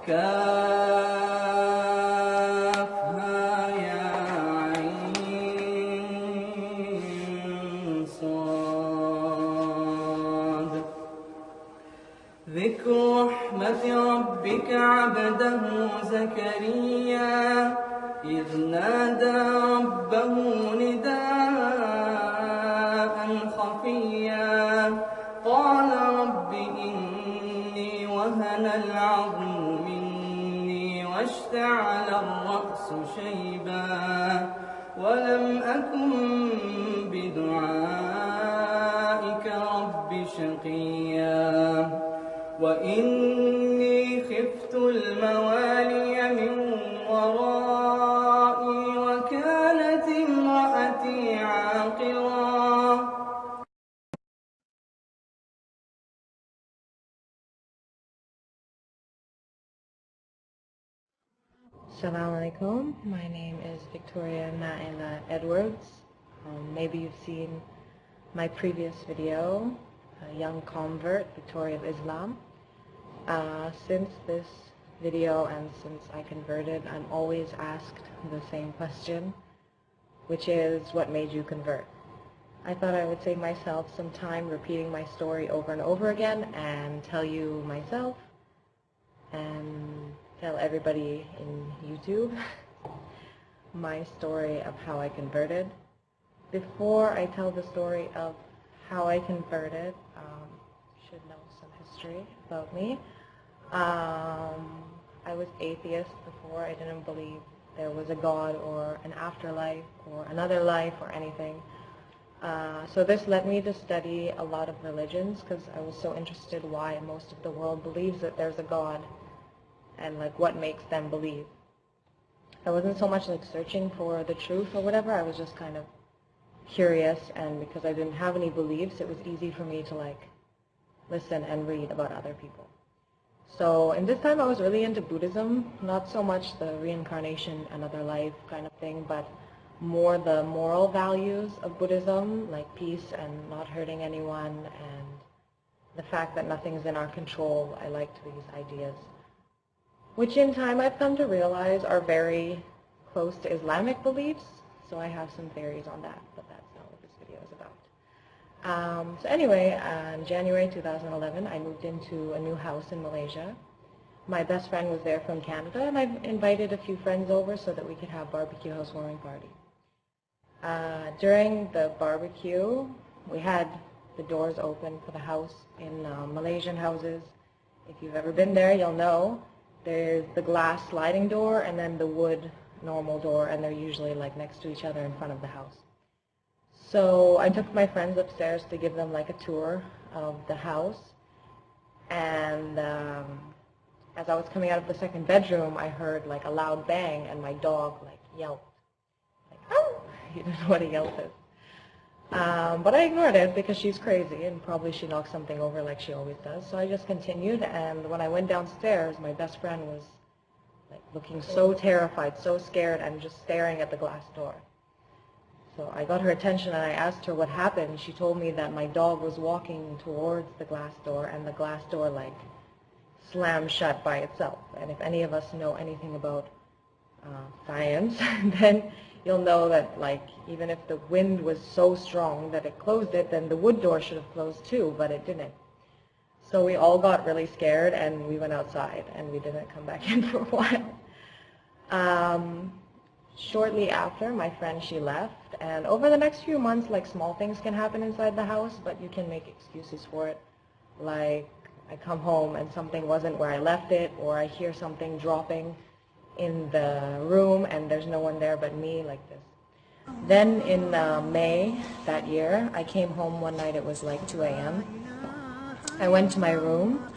كافها يا عين صاد. ذكر رحمة ربك عبده زكريا إذ نادى ربه نداء خفيا قال رب إني وهن العظم مني واشتعل الرأس شيبا ولم أكن بدعائك رب شقيا وإني خفت الموالي من ورائي وكانت امرأتي عاقرا. Assalamu alaikum. My name is Victoria Naila Edwards. Maybe you've seen my previous video, a young convert, Victoria of Islam. Since this video and since I converted, I'm always asked the same question, which is, what made you convert? I thought I would save myself some time repeating my story over and over again and tell you myself and tell everybody in YouTube my story of how I converted. Before I tell the story of how I converted, you should know some history about me. I was atheist before. I didn't believe there was a God or an afterlife or another life or anything. So this led me to study a lot of religions because I was so interested why most of the world believes that there's a God and like what makes them believe. I wasn't so much like searching for the truth or whatever. I was just kind of curious, and because I didn't have any beliefs, it was easy for me to like listen and read about other people. So in this time I was really into Buddhism, not so much the reincarnation, another life kind of thing, but more the moral values of Buddhism, like peace and not hurting anyone, and the fact that nothing's in our control. I liked these ideas, which in time I've come to realize are very close to Islamic beliefs. So I have some theories on that, but that's not what this video is about. So anyway, in January 2011, I moved into a new house in Malaysia. My best friend was there from Canada, and I invited a few friends over so that we could have barbecue housewarming party. During the barbecue, we had the doors open for the house. In Malaysian houses, if you've ever been there, you'll know there's the glass sliding door and then the wood normal door, and they're usually like next to each other in front of the house. So I took my friends upstairs to give them like a tour of the house, and as I was coming out of the second bedroom, I heard like a loud bang, and my dog like yelped, like, "Ow!" You don't know what a yelp is. But I ignored it because she's crazy and probably she knocked something over like she always does. So I just continued, and when I went downstairs, my best friend was like looking so terrified, so scared, and just staring at the glass door. So I got her attention and I asked her what happened. She told me that my dog was walking towards the glass door, and the glass door like slammed shut by itself. And if any of us know anything about science, then you'll know that like even if the wind was so strong that it closed it, then the wood door should have closed too, but it didn't. So we all got really scared and we went outside, and we didn't come back in for a while. Shortly after, my friend, she left, and over the next few months, like small things can happen inside the house, but you can make excuses for it. Like I come home and something wasn't where I left it, or I hear something dropping in the room and there's no one there but me, like this. Then in May that year, I came home one night, it was like 2 a.m. I went to my room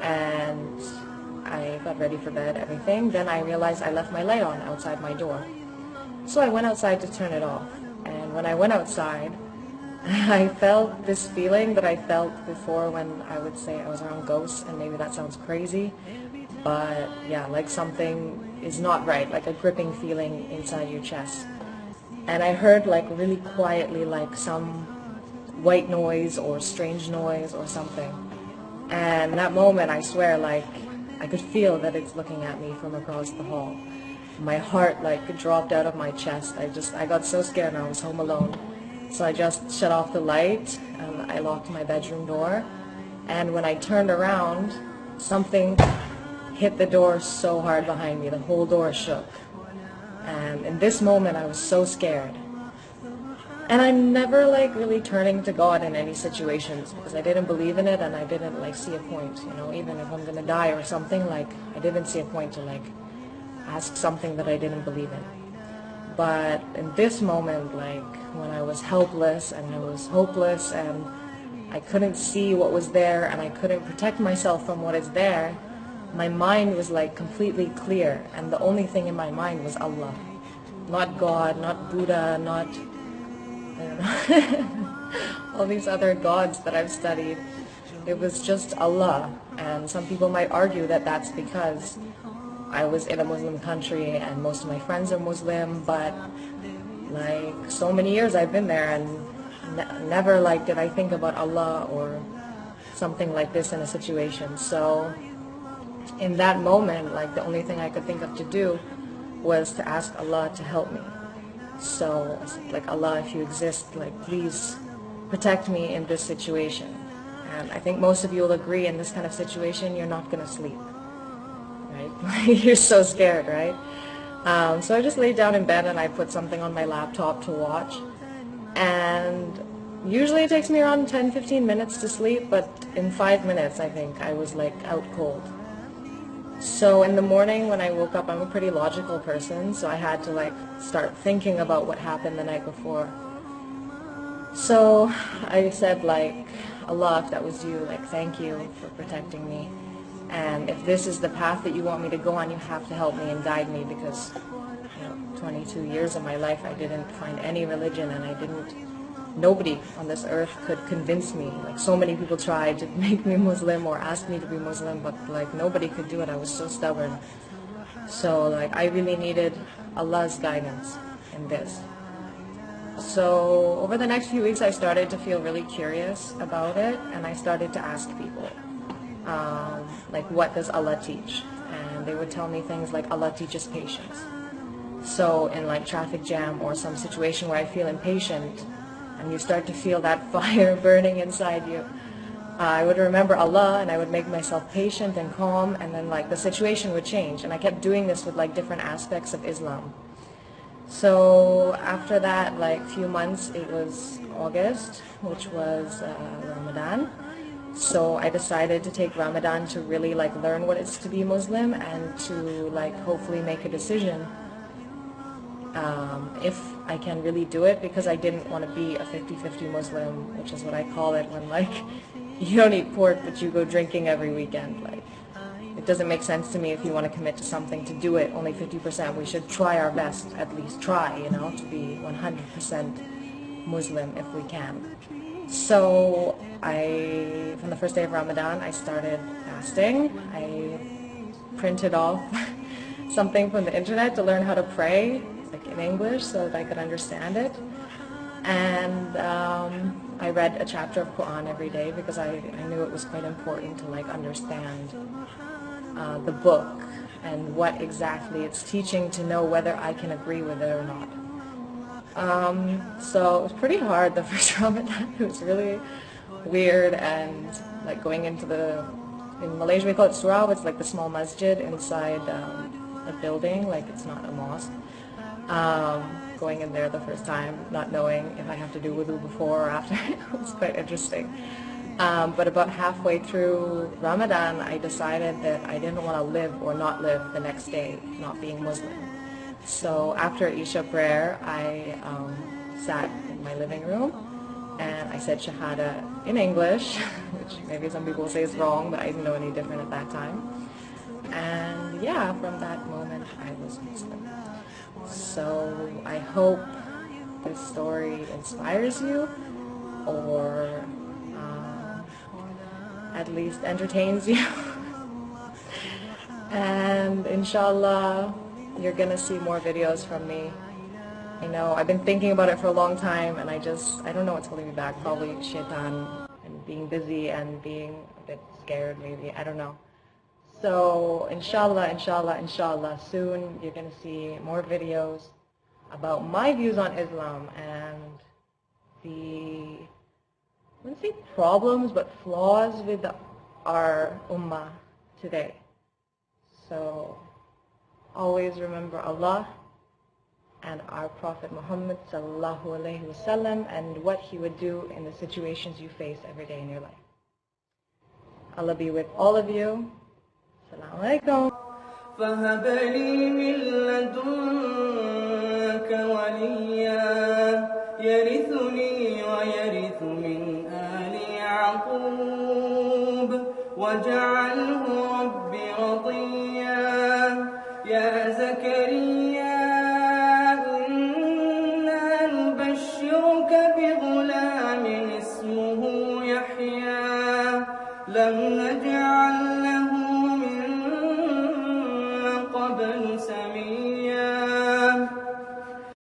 and I got ready for bed, everything. Then I realized I left my light on outside my door. So I went outside to turn it off. And when I went outside, I felt this feeling that I felt before when I would say I was around ghosts, and maybe that sounds crazy, but yeah, like something is not right, like a gripping feeling inside your chest. And I heard like really quietly like some white noise or strange noise or something. And that moment, I swear, like I could feel that it's looking at me from across the hall. My heart like dropped out of my chest. I got so scared, and I was home alone. So I just shut off the light and I locked my bedroom door. And when I turned around, something hit the door so hard behind me. The whole door shook. And in this moment, I was so scared. And I'm never like really turning to God in any situations because I didn't believe in it and I didn't like see a point, you know, even if I'm gonna die or something, like I didn't see a point to like ask something that I didn't believe in. But in this moment, like when I was helpless and I was hopeless and I couldn't see what was there and I couldn't protect myself from what is there, my mind was like completely clear, and the only thing in my mind was Allah. Not God, not Buddha, not I don't know, all these other gods that I've studied. It was just Allah. And some people might argue that that's because I was in a Muslim country and most of my friends are Muslim, but like so many years I've been there and never like did I think about Allah or something like this in a situation. So in that moment, like the only thing I could think of to do was to ask Allah to help me. So I said, like, Allah, if you exist, like, please protect me in this situation. And I think most of you will agree in this kind of situation, you're not going to sleep, right? You're so scared, right? So I just laid down in bed and I put something on my laptop to watch. And usually it takes me around 10-15 minutes to sleep, but in 5 minutes, I think, I was like out cold. So in the morning when I woke up, I'm a pretty logical person, so I had to like start thinking about what happened the night before. So I said like, Allah, if that was you, like thank you for protecting me. And if this is the path that you want me to go on, you have to help me and guide me because, you know, 22 years of my life I didn't find any religion and nobody on this earth could convince me. Like so many people tried to make me Muslim or ask me to be Muslim, but like nobody could do it. I was so stubborn. So like I really needed Allah's guidance in this. So over the next few weeks I started to feel really curious about it and I started to ask people, like what does Allah teach? And they would tell me things like Allah teaches patience. So in like traffic jam or some situation where I feel impatient, and you start to feel that fire burning inside you, I would remember Allah and I would make myself patient and calm, and then like the situation would change. And I kept doing this with like different aspects of Islam. So after that, like few months, it was August, which was Ramadan. So I decided to take Ramadan to really like learn what it's to be Muslim and to like hopefully make a decision if I can really do it, because I didn't want to be a 50-50 Muslim, which is what I call it when like you don't eat pork but you go drinking every weekend. Like it doesn't make sense to me. If you want to commit to something, to do it only 50%. We should try our best, at least try, you know, to be 100% Muslim if we can. So from the first day of Ramadan, I started fasting. I printed off something from the internet to learn how to pray, like in English, so that I could understand it. And I read a chapter of Quran every day because I knew it was quite important to like understand the book and what exactly it's teaching, to know whether I can agree with it or not. So it was pretty hard the first Ramadan. It was really weird, and like going into in Malaysia we call it surau, it's like the small masjid inside a building, like it's not a mosque. Going in there the first time, not knowing if I have to do wudu before or after, it was quite interesting. But about halfway through Ramadan, I decided that I didn't want to live or not live the next day, not being Muslim. So after Isha prayer, I sat in my living room and I said Shahada in English, which maybe some people say is wrong, but I didn't know any different at that time. And yeah, from that moment I was Muslim. So I hope this story inspires you, or at least entertains you. And inshallah, you're gonna see more videos from me. You know, I've been thinking about it for a long time, and I don't know what's holding me back. Probably shaitan and being busy and being a bit scared, maybe. I don't know. So inshallah, soon you're going to see more videos about my views on Islam and the, I wouldn't say problems, but flaws with our ummah today. So always remember Allah and our Prophet Muhammad sallallahu alaihi wasallam and what he would do in the situations you face every day in your life. Allah be with all of you. Assalamu alaikum. فهب لي من لدنك وليا يرثني ويرث من آل يعقوب واجعله رب رضيا يا